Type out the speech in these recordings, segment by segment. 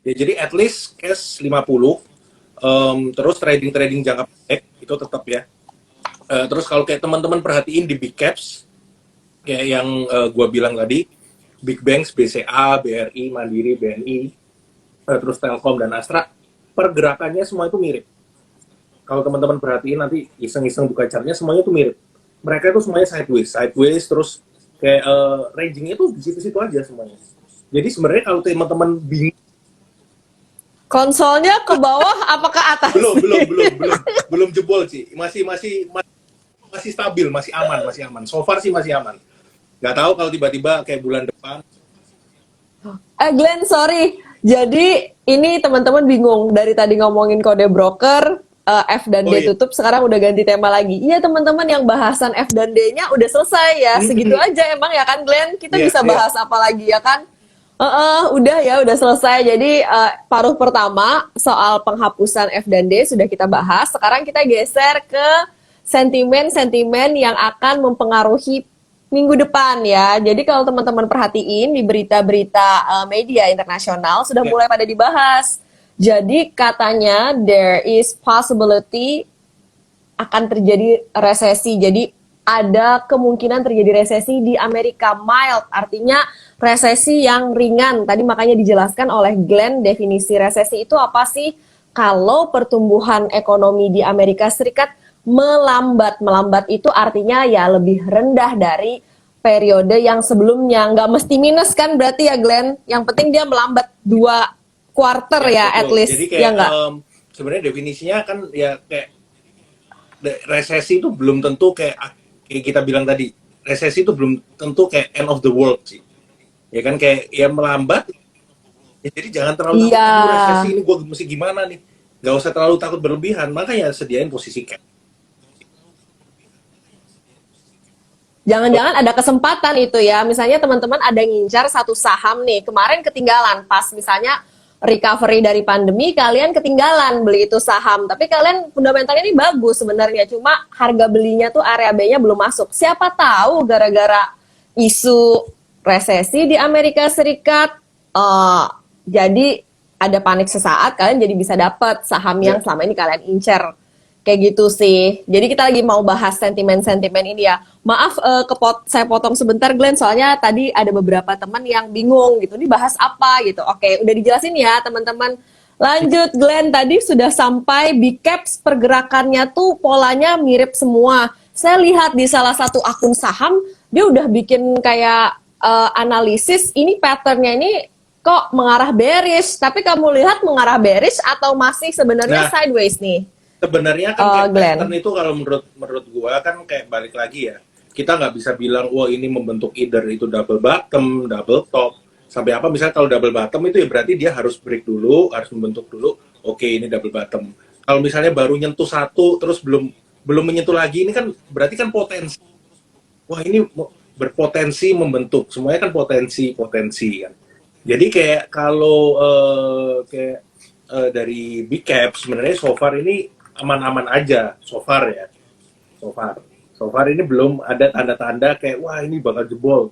Ya, jadi at least cash 50, terus trading jangka pendek itu tetap ya. Terus kalau kayak teman-teman perhatiin di big caps, kayak yang gua bilang tadi, big banks, BCA, BRI, Mandiri, BNI, terus Telkom dan Astra, pergerakannya semua itu mirip. Kalau teman-teman perhatiin nanti iseng-iseng buka chartnya, semuanya itu mirip. Mereka itu semuanya sideways, terus kayak rangingnya tuh di situ-situ aja semuanya. Jadi sebenarnya kalau teman-teman bingung, Konsolnya ke bawah apa ke atas? belum jebol sih, masih stabil, masih aman. So far sih masih aman. Nggak tahu kalau tiba-tiba kayak bulan depan. Glenn, sorry. Jadi ini teman-teman bingung dari tadi ngomongin kode broker, F dan D Iya. tutup, sekarang udah ganti tema lagi. Iya teman-teman, yang bahasan F dan D-nya udah selesai ya, segitu aja emang ya kan Glenn? Kita Iya, bisa iya. bahas apa lagi ya kan? Udah selesai. Jadi paruh pertama soal penghapusan F dan D sudah kita bahas. Sekarang kita geser ke sentimen-sentimen yang akan mempengaruhi minggu depan ya. Jadi kalau teman-teman perhatiin di berita-berita media internasional sudah Ya. mulai pada dibahas. Jadi katanya there is possibility akan terjadi resesi. Jadi ada kemungkinan terjadi resesi di Amerika, mild, artinya resesi yang ringan. Tadi makanya dijelaskan oleh Glenn definisi resesi itu apa sih? Kalau pertumbuhan ekonomi di Amerika Serikat melambat. Melambat itu artinya ya lebih rendah dari periode yang sebelumnya. Nggak mesti minus kan berarti ya Glenn? Yang penting dia melambat 2 quarter ya, at Betul. least. Jadi Ya kayak nggak? sebenarnya definisinya kan ya kayak resesi itu belum tentu kayak kita bilang tadi, resesi itu belum tentu kayak end of the world sih. Ya kan kayak ya melambat. Ya, jadi jangan terlalu takut, Iya. aduh resesi ini gue mesti gimana nih. Gak usah terlalu takut berlebihan, makanya sediain posisi cash. Jangan-jangan ada kesempatan itu ya. Misalnya teman-teman ada ngincar satu saham nih, kemarin ketinggalan pas misalnya recovery dari pandemi, kalian ketinggalan beli itu saham. Tapi kalian fundamentalnya ini bagus sebenarnya, cuma harga belinya tuh area B-nya belum masuk. Siapa tahu gara-gara isu resesi di Amerika Serikat, jadi ada panik sesaat, kalian jadi bisa dapat saham yang Ya. selama ini kalian incer. Kayak gitu sih. Jadi kita lagi mau bahas sentimen-sentimen ini ya. Maaf saya potong sebentar Glenn, soalnya tadi ada beberapa teman yang bingung gitu. Ini bahas apa gitu. Oke, udah dijelasin ya teman-teman. Lanjut Glenn, tadi sudah sampai big caps pergerakannya tuh polanya mirip semua. Saya lihat di salah satu akun saham, dia udah bikin kayak analisis, ini patternnya ini kok mengarah bearish. Tapi kamu lihat mengarah bearish atau masih sebenarnya Nah, sideways nih? sebenarnya kan kayak Glenn. pattern itu kalau menurut gua kan kayak balik lagi ya. Kita nggak bisa bilang wah ini membentuk either itu double bottom, double top, sampai apa. Misalnya kalau double bottom itu ya berarti dia harus break dulu, harus membentuk dulu. Oke, ini double bottom. Kalau misalnya baru nyentuh satu terus belum menyentuh lagi, ini kan berarti kan potensi. Wah, ini berpotensi membentuk. Semuanya kan potensi kan. Jadi kayak kalau dari big cap sebenarnya so far ini aman-aman aja, so far ya. So far ini belum ada tanda-tanda kayak wah ini bakal jebol.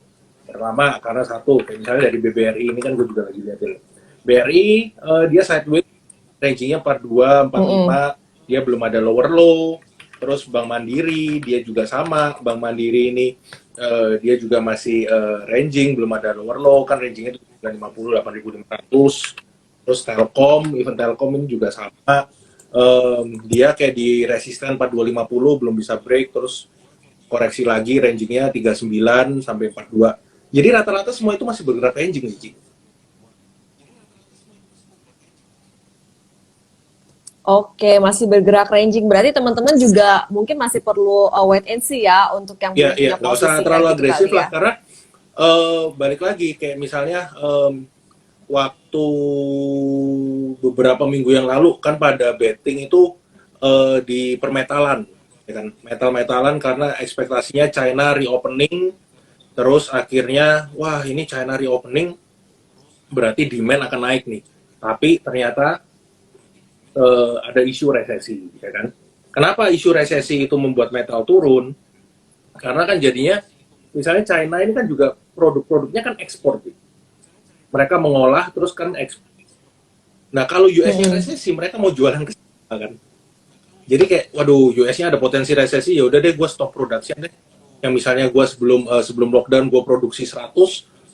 Pertama karena satu, kayak misalnya dari BBRI ini kan gue juga lagi liatin. BRI dia sideways, rangingnya 42, 45, dia belum ada lower low. Terus Bank Mandiri dia juga sama, Bank Mandiri ini dia juga masih ranging, belum ada lower low, kan rangingnya 50, 8.500. Terus Telkom, even Telkom ini juga sama. Dia kayak di resisten 4250 belum bisa break, terus koreksi lagi rangingnya 39 sampai 42. Jadi rata-rata semua itu masih bergerak ranging nih, Ci. Oke, masih bergerak ranging. Berarti teman-teman juga mungkin masih perlu wait and see ya untuk yang Iya, belum punya nggak posisi usah terlalu gitu agresif kali lah, ya. karena balik lagi kayak misalnya waktu beberapa minggu yang lalu kan pada betting itu di permetalan, ya kan, metal-metalan karena ekspektasinya China reopening, terus akhirnya wah ini China reopening berarti demand akan naik nih, tapi ternyata ada isu resesi, ya kan. Kenapa isu resesi itu membuat metal turun? Karena kan jadinya misalnya China ini kan juga produk-produknya kan ekspor gitu. Mereka mengolah terus kan ekspor. Nah kalau US-nya Mm-mm. resesi, mereka mau jualan ke sana kan. Jadi kayak, waduh, US-nya ada potensi resesi, ya udah deh gue stop production deh. Yang misalnya gue sebelum lockdown gue produksi 100,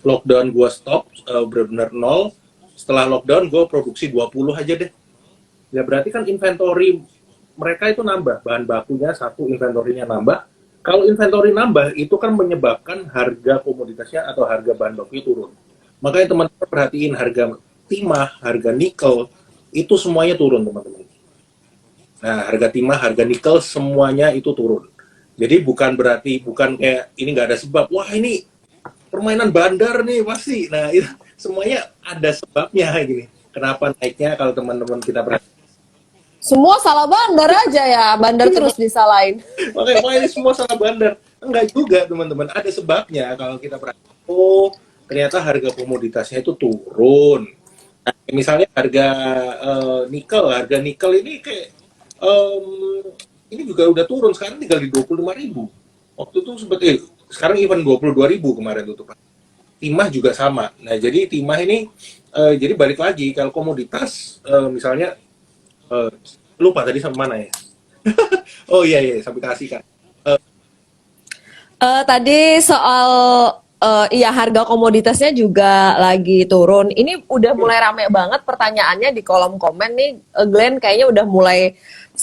lockdown gue stop benar-benar nol. Setelah lockdown gue produksi 20 aja deh. Ya berarti kan inventory mereka itu nambah, bahan bakunya satu, inventorinya nambah. Kalau inventory nambah, itu kan menyebabkan harga komoditasnya atau harga bahan bakunya turun. Makanya teman-teman perhatiin harga timah, harga nikel, itu semuanya turun teman-teman. Nah, harga timah, harga nikel semuanya itu turun. Jadi bukan kayak ini nggak ada sebab. Wah ini permainan bandar nih pasti. Nah itu semuanya ada sebabnya gini. Kenapa naiknya kalau teman-teman kita perhatikan? Semua salah bandar aja ya, bandar terus disalahin. Makanya wah ini semua salah bandar. Enggak juga teman-teman. Ada sebabnya kalau kita perhatikan. Oh ternyata harga komoditasnya itu turun. Nah, misalnya harga nikel ini kayak em, ini juga udah turun sekarang tinggal di 25.000. Waktu itu seperti sekarang even 22.000 kemarin tutupan. Timah juga sama. Nah jadi timah ini jadi balik lagi kalau komoditas misalnya eh, lupa tadi sama mana ya? Oh iya iya sampai kasih kan. Tadi soal iya harga komoditasnya juga lagi turun. Ini udah mulai rame banget pertanyaannya di kolom komen nih. Glenn kayaknya udah mulai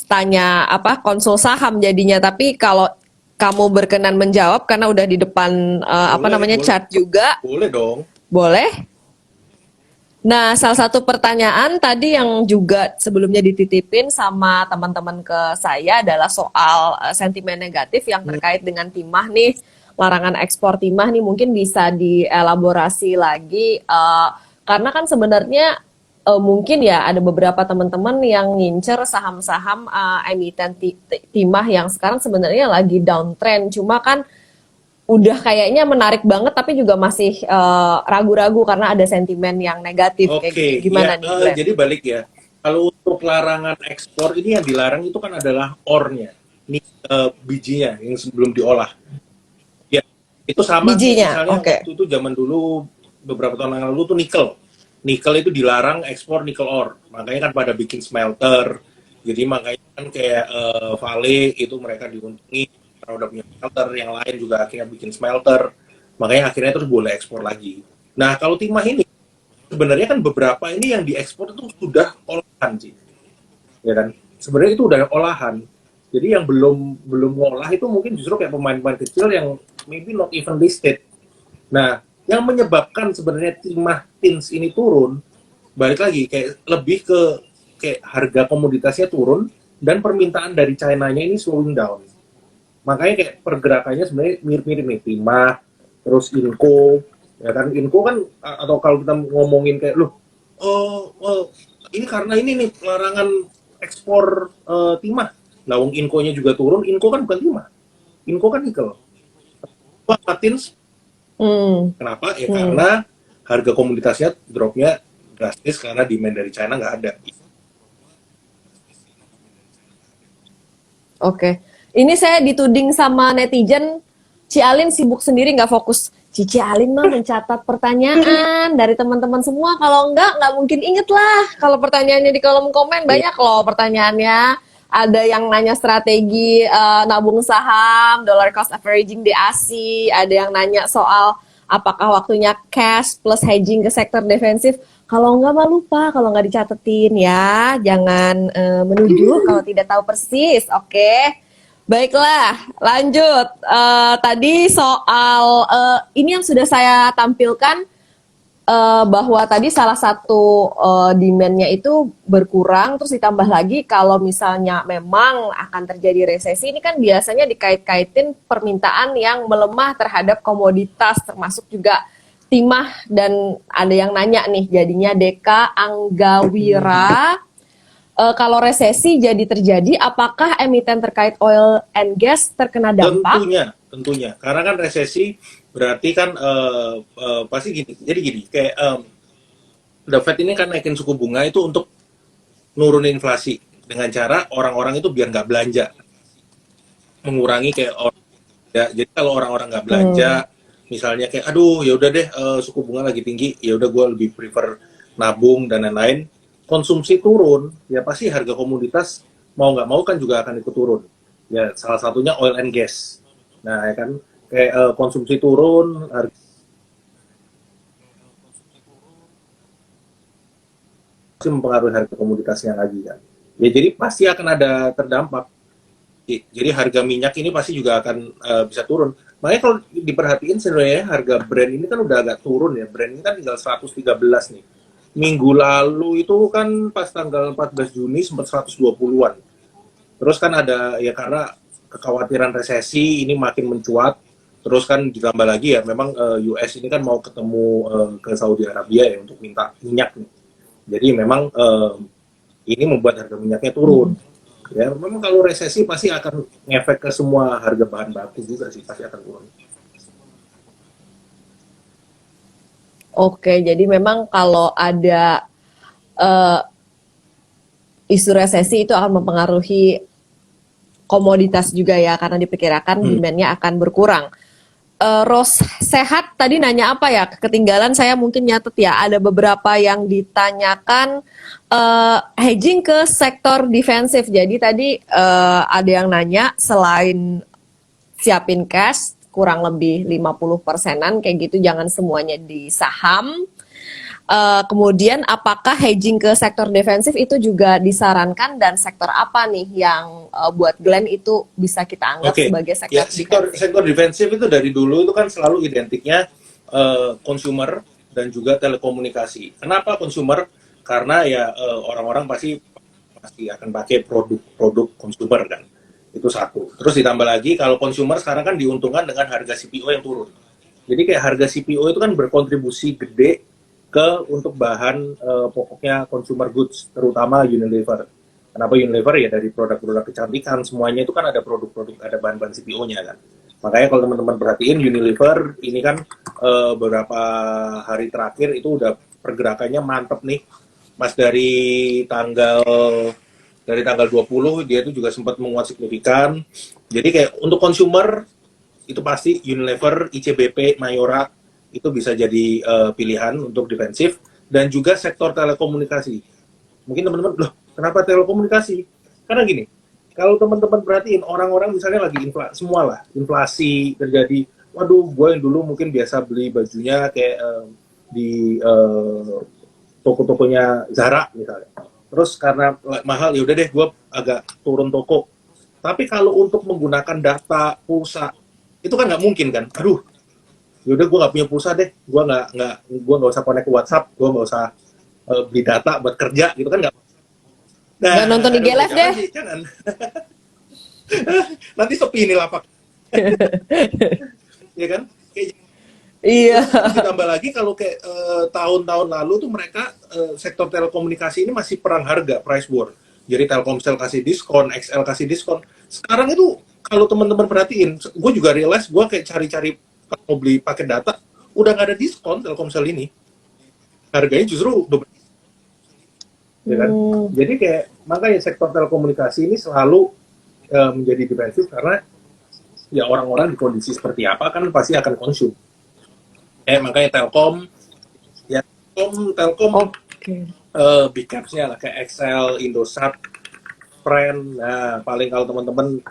tanya apa konsul saham jadinya. Tapi kalau kamu berkenan menjawab karena udah di depan apa Boleh namanya boleh chat juga, boleh dong. boleh? Nah, salah satu pertanyaan tadi yang juga sebelumnya dititipin sama teman-teman ke saya adalah soal sentimen negatif yang Hmm, terkait dengan timah nih, larangan ekspor timah nih mungkin bisa dielaborasi lagi karena kan sebenarnya mungkin ya ada beberapa teman-teman yang ngincer saham-saham emiten timah yang sekarang sebenarnya lagi downtrend, cuma kan udah kayaknya menarik banget tapi juga masih ragu-ragu karena ada sentimen yang negatif kayak Oke, gini. ya Gimana nih, Glenn? jadi balik ya. Kalau untuk larangan ekspor ini yang dilarang itu kan adalah ore-nya, ini bijinya yang sebelum diolah. Ya, itu sama kayak Bijinya, misalnya oke. waktu itu zaman dulu beberapa tahun yang lalu tuh nikel. Nikel itu dilarang ekspor nikel ore. Makanya kan pada bikin smelter. Jadi makanya kan kayak Vale itu mereka diuntungi karena udah punya smelter, yang lain juga akhirnya bikin smelter. Makanya akhirnya terus boleh ekspor lagi. Nah, kalau timah ini sebenarnya kan beberapa ini yang diekspor itu sudah olahan sih, ya kan? Sebenarnya itu udah olahan. Jadi yang belum belum ngolah itu mungkin justru kayak pemain-pemain kecil yang maybe not even listed. Nah, yang menyebabkan sebenarnya timah tins ini turun, balik lagi kayak lebih ke kayak harga komoditasnya turun dan permintaan dari China-nya ini slowing down. Makanya kayak pergerakannya sebenarnya mirip-mirip nih timah, terus Inco, ya kan Inco kan atau kalau kita ngomongin kayak loh, ini karena ini nih larangan ekspor timah. Nah, wong Inco-nya juga turun, Inco kan bukan timah, Inco kan nikel. Wah, Martins, Hmm, kenapa? Ya hmm, karena harga komoditasnya dropnya drastis karena demand dari China nggak ada. oke. Ini saya dituding sama netizen, Ci Alin sibuk sendiri nggak fokus. Cici Alin mah mencatat pertanyaan dari teman-teman semua. Kalau nggak mungkin inget lah. Kalau pertanyaannya di kolom komen banyak loh pertanyaannya. Ada yang nanya strategi nabung saham, dollar cost averaging di ASI. Ada yang nanya soal apakah waktunya cash plus hedging ke sektor defensif. Kalau nggak mah lupa, kalau nggak dicatetin ya. Jangan menuduh kalau tidak tahu persis, oke? Baiklah, lanjut. Tadi soal ini yang sudah saya tampilkan bahwa tadi salah satu demand-nya itu berkurang, terus ditambah lagi kalau misalnya memang akan terjadi resesi, ini kan biasanya dikait-kaitin permintaan yang melemah terhadap komoditas, termasuk juga timah dan ada yang nanya nih, jadinya Deka Anggawira. Kalau resesi jadi terjadi, apakah emiten terkait oil and gas terkena dampak? Tentunya, tentunya. Karena kan resesi berarti kan pasti gini. Jadi gini, kayak The Fed ini kan naikin suku bunga itu untuk nurunin inflasi dengan cara orang-orang itu biar nggak belanja, mengurangi kayak orang. Ya, jadi kalau orang-orang nggak belanja, Hmm, misalnya kayak, aduh ya udah deh suku bunga lagi tinggi, ya udah gue lebih prefer nabung dan lain-lain. konsumsi turun, ya pasti harga komoditas mau nggak mau kan juga akan ikut turun. Ya salah satunya oil and gas. Nah ya kan kayak konsumsi turun, harga pasti mempengaruhi harga komoditasnya lagi kan. Ya jadi pasti akan ada terdampak. Jadi harga minyak ini pasti juga akan bisa turun. Makanya kalau diperhatiin sebenarnya harga Brent ini kan udah agak turun ya. Brent ini kan tinggal 113 nih. Minggu lalu itu kan pas tanggal 14 Juni sempat 120-an. Terus kan ada ya karena kekhawatiran resesi ini makin mencuat. Terus kan ditambah lagi ya memang US ini kan mau ketemu ke Saudi Arabia ya untuk minta minyak nih. Jadi memang ini membuat harga minyaknya turun. Ya, memang kalau resesi pasti akan ngefek ke semua harga bahan baku juga sih, pasti akan turun. Oke, jadi memang kalau ada eh, isu resesi itu akan mempengaruhi komoditas juga ya, karena diperkirakan demand-nya akan berkurang. Ros sehat tadi nanya apa ya? Ketinggalan saya mungkin nyatet ya. Ada beberapa yang ditanyakan hedging ke sektor defensif. Jadi tadi ada yang nanya selain siapin cash kurang lebih 50%-an kayak gitu, jangan semuanya di saham. Kemudian apakah hedging ke sektor defensif itu juga disarankan, dan sektor apa nih yang buat Glenn itu bisa kita anggap Oke, sebagai ya sektor defensif? sektor defensif itu dari dulu itu kan selalu identiknya consumer dan juga telekomunikasi. Kenapa consumer? Karena ya orang-orang pasti akan pakai produk-produk consumer kan. Itu satu. Terus ditambah lagi kalau consumer sekarang kan diuntungkan dengan harga CPO yang turun. Jadi kayak harga CPO itu kan berkontribusi gede ke untuk bahan pokoknya consumer goods, terutama Unilever. Kenapa Unilever? Ya dari produk-produk kecantikan, semuanya itu kan ada produk-produk, ada bahan-bahan CPO-nya kan. Makanya kalau teman-teman perhatiin Unilever ini kan beberapa hari terakhir itu udah pergerakannya mantep nih. Mas dari tanggal 20 dia itu juga sempat menguat signifikan. Jadi kayak untuk consumer itu pasti Unilever, ICBP, Mayora itu bisa jadi pilihan untuk defensif, dan juga sektor telekomunikasi. Mungkin teman-teman, loh kenapa telekomunikasi? Karena gini, kalau teman-teman perhatiin orang-orang misalnya lagi semua lah inflasi terjadi. Waduh, gue yang dulu mungkin biasa beli bajunya kayak di toko-tokonya Zara misalnya. Terus karena mahal ya udah deh gue agak turun toko. Tapi kalau untuk menggunakan data pulsa itu kan nggak mungkin kan. Aduh, yaudah gue nggak punya pulsa deh, gue nggak usah connect ke WhatsApp, gue nggak usah beli data buat kerja gitu kan nggak. Nggak nonton Nah, IG aduh, Live jangan deh. sih, jangan. Nanti sepi ini lapak, ya kan? Kayak Iya. terus ditambah lagi kalau kayak tahun-tahun lalu tuh mereka sektor telekomunikasi ini masih perang harga, price war. Jadi Telkomsel kasih diskon, XL kasih diskon. Sekarang itu kalau teman-teman perhatiin, gue juga realize gue kayak cari-cari mau beli paket data, udah nggak ada diskon Telkomsel ini. Harganya justru ya kan? Jadi kayak makanya sektor telekomunikasi ini selalu menjadi defensif karena ya orang-orang di kondisi seperti apa kan pasti akan konsum. Makanya Telkom, ya Telkom Oke. big caps-nya lah kayak XL, Indosat, Friend. Nah, paling kalau teman-teman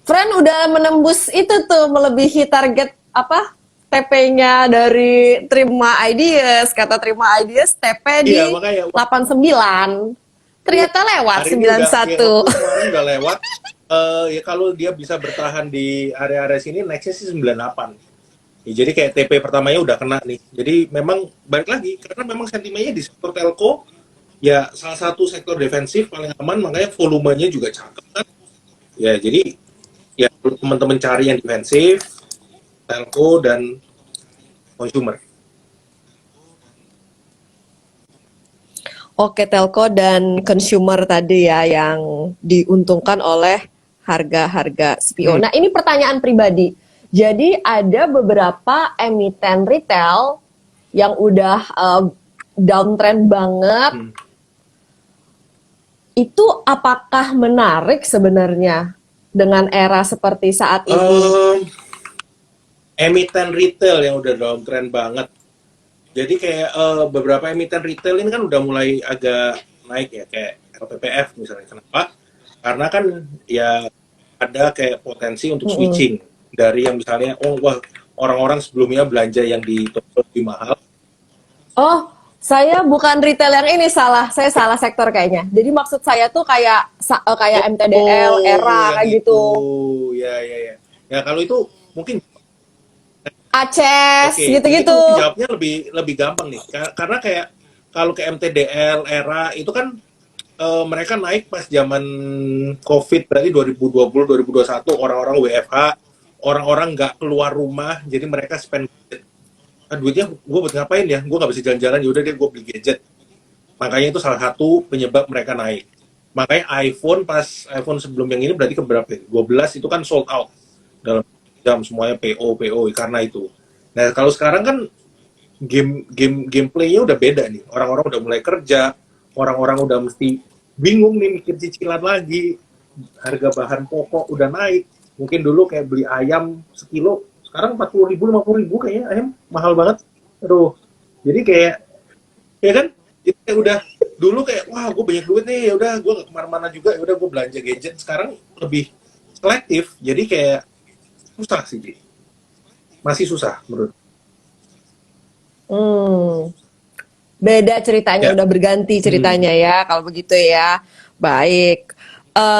Friend udah menembus itu tuh, melebihi target apa? TP-nya dari Terima Ideas. Kata Terima Ideas TP di iya makanya 89. Ternyata lewat hari ini udah ya 91. waktu kemarin udah lewat. Ya kalau dia bisa bertahan di area-area sini nextnya sih 98. Ya, jadi kayak TP pertamanya udah kena nih. Jadi memang balik lagi karena memang sentimennya di sektor telco ya salah satu sektor defensif paling aman, makanya volumenya juga cakep kan. Ya jadi ya teman-teman cari yang defensif, telco dan consumer. Oke, telco dan consumer tadi ya yang diuntungkan oleh harga-harga CPO. Nah, ini pertanyaan pribadi. Jadi ada beberapa emiten retail yang udah downtrend banget. Itu apakah menarik sebenarnya dengan era seperti saat ini? Emiten retail yang udah downtrend banget Jadi kayak beberapa emiten retail ini kan udah mulai agak naik ya, kayak LPPF misalnya. Kenapa? Karena kan ya ada kayak potensi untuk Mm-mm. switching dari yang misalnya, oh wah, orang-orang sebelumnya belanja yang di toko lebih mahal. Oh, saya bukan retail yang ini salah. Saya salah sektor kayaknya. Jadi maksud saya tuh kayak kayak MTDL, Oh, era yang kayak itu, gitu. ya ya ya. Ya kalau itu mungkin Aces oke, itu gitu-gitu. mungkin jawabnya lebih lebih gampang nih. Karena kayak kalau ke MTDL era itu kan mereka naik pas zaman COVID, berarti 2020 2021, orang-orang WFH, orang-orang nggak keluar rumah, jadi mereka spend duitnya, gue buat ngapain ya, gue nggak bisa jalan-jalan, yaudah deh gue beli gadget. Makanya itu salah satu penyebab mereka naik. Makanya iPhone, pas iPhone sebelum yang ini berarti keberapa ya? 12 itu kan sold out dalam jam, semuanya PO karena itu. Nah kalau sekarang kan gameplaynya udah beda nih, orang-orang udah mulai kerja, orang-orang udah mesti bingung nih mikir cicilan lagi, harga bahan pokok udah naik. Mungkin dulu kayak beli ayam sekilo, sekarang 40.000 50.000 kayaknya ayam mahal banget. Aduh, jadi kayak, ya kan, jadi kayak udah dulu kayak wah gue banyak duit nih, ya udah gue gak kemana-mana juga, ya udah gue belanja gadget. Sekarang lebih selektif, jadi kayak susah sih, masih susah menurut. Hmm, beda ceritanya, Ya. udah berganti Hmm. ceritanya ya kalau begitu ya. Baik.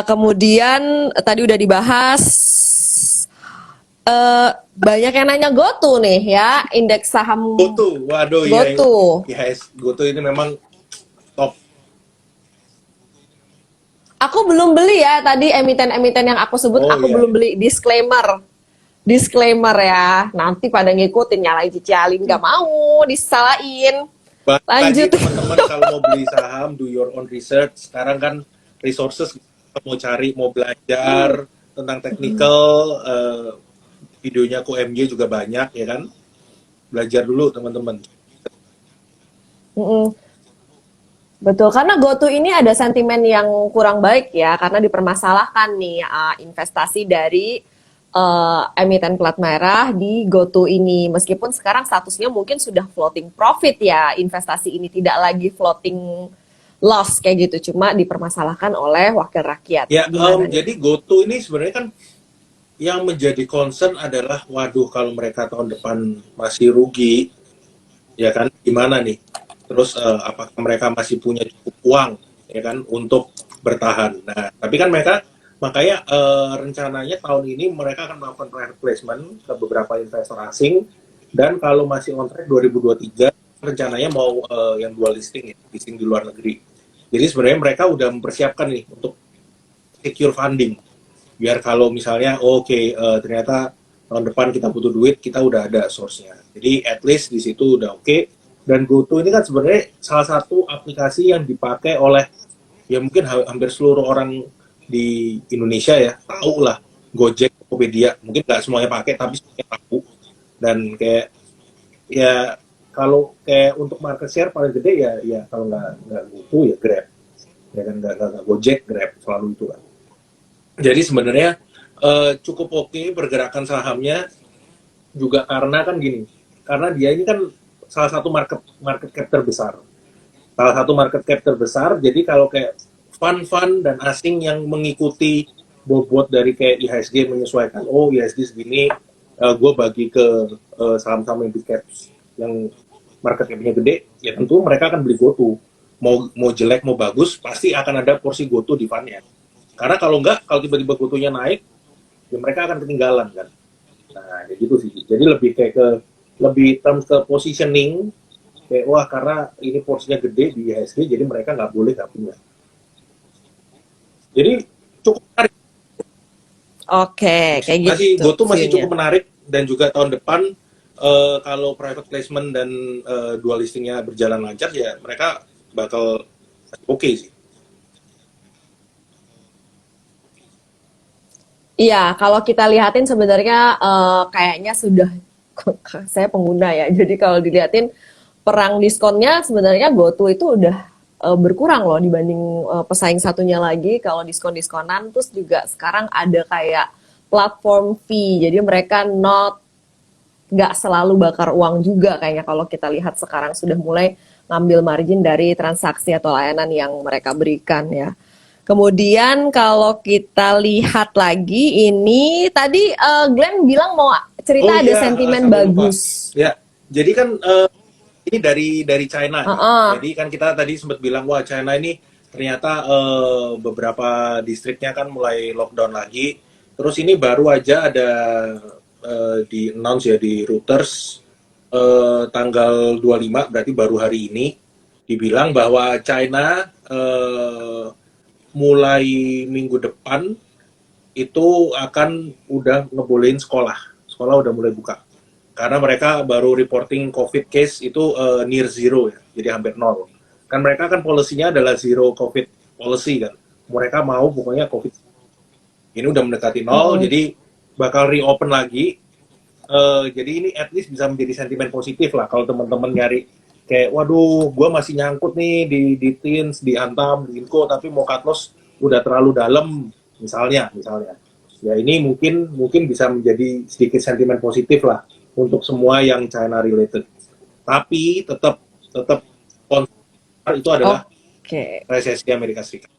Kemudian tadi udah dibahas banyak yang nanya GoTo nih ya, indeks saham Goto, waduh ya, GoTo. IHS Goto ini memang top. Aku belum beli ya tadi emiten-emiten yang aku sebut, Oh aku iya, belum iya. beli. Disclaimer. Disclaimer ya. Nanti pada ngikutin nyalain cicalin, nggak mau disalahin. Balik lagi Lanjut. teman-teman, kalau mau beli saham, do your own research. Sekarang kan resources, mau cari, mau belajar tentang technical, videonya OMG juga banyak ya kan. Belajar dulu teman-teman. Mm-mm. Betul, karena GoTo ini ada sentimen yang kurang baik ya, karena dipermasalahkan nih investasi dari emiten plat merah di GoTo ini. Meskipun sekarang statusnya mungkin sudah floating profit ya, investasi ini tidak lagi floating loss kayak gitu, cuma dipermasalahkan oleh wakil rakyat. Ya, Gimana nih? jadi GoTo ini sebenarnya kan yang menjadi concern adalah, waduh kalau mereka tahun depan masih rugi, ya kan, gimana nih? Terus apakah mereka masih punya cukup uang, ya kan, untuk bertahan? Nah, tapi kan mereka, makanya rencananya tahun ini mereka akan melakukan private placement ke beberapa investor asing, dan kalau masih on track 2023 rencananya mau yang dual listing, ya, listing di luar negeri. Jadi sebenarnya mereka udah mempersiapkan nih untuk secure funding, biar kalau misalnya ternyata tahun depan kita butuh duit, kita udah ada source-nya, jadi at least di situ udah oke. Dan GoTo ini kan sebenarnya salah satu aplikasi yang dipakai oleh, ya mungkin hampir seluruh orang di Indonesia ya, tahu lah Gojek, Tokopedia, mungkin nggak semuanya pakai tapi semuanya tahu. Dan kayak, ya kalau kayak untuk market share paling gede ya, kalau nggak GoTo ya Grab, ya kan, nggak Gojek, Grab selalu itu kan. Jadi sebenarnya cukup oke pergerakan sahamnya, juga karena kan gini, karena dia ini kan salah satu market market cap terbesar, salah satu market cap terbesar. Jadi kalau kayak fund-fund dan asing yang mengikuti bobot dari kayak IHSG, menyesuaikan, oh IHSG segini, gue bagi ke saham-saham yang big caps, yang market cap-nya gede, ya tentu mereka akan beli GoTo. Mau jelek mau bagus, pasti akan ada porsi GoTo di fund-nya. Karena kalau enggak, kalau tiba-tiba GoTo-nya naik, ya mereka akan ketinggalan kan. Nah, kayak gitu sih. Jadi lebih kayak ke, lebih term ke positioning, kayak wah karena ini porsinya gede di IHSG, jadi mereka nggak boleh nggak punya. Jadi cukup menarik. Oke, kayak Masih gitu GoTo masih view-nya. cukup menarik, dan juga tahun depan kalau private placement dan dual listingnya berjalan lancar, ya mereka bakal oke sih. Iya, kalau kita lihatin sebenarnya kayaknya sudah saya pengguna ya. Jadi kalau dilihatin perang diskonnya sebenarnya GoTo itu udah berkurang loh dibanding pesaing satunya lagi. Kalau diskon-diskonan terus juga sekarang ada kayak platform fee. Jadi mereka not nggak selalu bakar uang juga kayaknya kalau kita lihat sekarang sudah mulai ngambil margin dari transaksi atau layanan yang mereka berikan ya. Kemudian kalau kita lihat lagi ini tadi Glenn bilang mau Oh cerita ada iya, sentimen sampai lupa. bagus. Ya, jadi kan ini dari China nih. Heeh. Jadi kan kita tadi sempat bilang wah China ini ternyata beberapa distriknya kan mulai lockdown lagi. Terus ini baru aja ada di announce ya di Reuters tanggal 25 berarti baru hari ini dibilang bahwa China mulai minggu depan itu akan udah ngebolehin sekolah. Sekolah udah mulai buka. Karena mereka baru reporting COVID case itu near zero ya, jadi hampir nol. Kan mereka kan polisinya adalah zero COVID policy kan. Mereka mau pokoknya COVID. Ini udah mendekati nol, Mm-mm. jadi bakal reopen lagi. Jadi ini at least bisa menjadi sentimen positif lah kalau teman-teman nyari kayak waduh gue masih nyangkut nih di Teens, di Antam, di Inco tapi mau cut loss udah terlalu dalam misalnya ya ini mungkin bisa menjadi sedikit sentimen positif lah untuk semua yang China related tapi tetap concern itu adalah Oke. resesi Amerika Serikat.